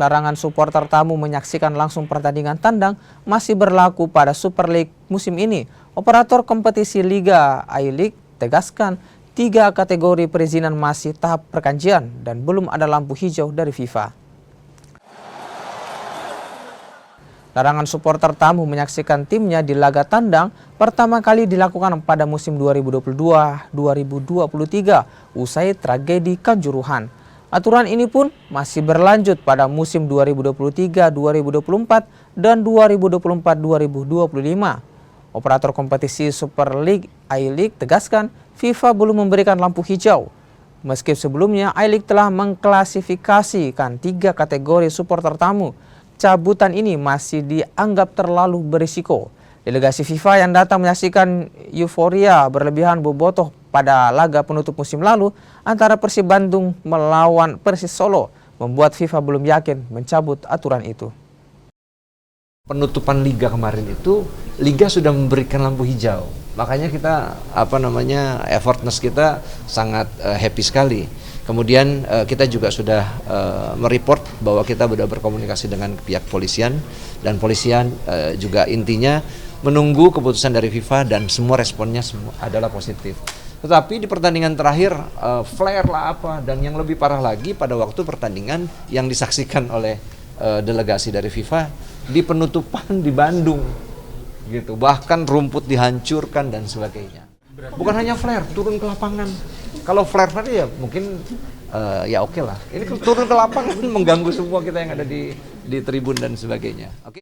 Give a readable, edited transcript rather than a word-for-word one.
larangan supporter tamu menyaksikan langsung pertandingan tandang masih berlaku pada Super League musim ini. Operator kompetisi Liga I-League tegaskan 3 kategori perizinan masih tahap perkajian dan belum ada lampu hijau dari FIFA. Larangan supporter tamu menyaksikan timnya di laga tandang pertama kali dilakukan pada musim 2022-2023 usai tragedi Kanjuruhan. Aturan ini pun masih berlanjut pada musim 2023-2024 dan 2024-2025. Operator kompetisi Super League I-League tegaskan FIFA belum memberikan lampu hijau. Meski sebelumnya I-League telah mengklasifikasikan 3 kategori supporter tamu, cabutan ini masih dianggap terlalu berisiko. Delegasi FIFA yang datang menyaksikan euforia berlebihan bobotoh pada laga penutup musim lalu antara Persib Bandung melawan Persis Solo membuat FIFA belum yakin mencabut aturan itu. Penutupan liga kemarin itu, liga sudah memberikan lampu hijau. Makanya kita effortness kita sangat happy sekali. Kemudian kita juga sudah mereport bahwa kita sudah berkomunikasi dengan pihak polisian dan polisian juga intinya menunggu keputusan dari FIFA dan semua responnya adalah positif. Tetapi di pertandingan terakhir flare lah apa, dan yang lebih parah lagi pada waktu pertandingan yang disaksikan oleh delegasi dari FIFA di penutupan di Bandung gitu, bahkan rumput dihancurkan dan sebagainya. Bukan hanya flare, turun ke lapangan. Kalau flare ya mungkin ya oke lah. Ini turun ke lapangan mengganggu semua kita yang ada di tribun dan sebagainya. Oke.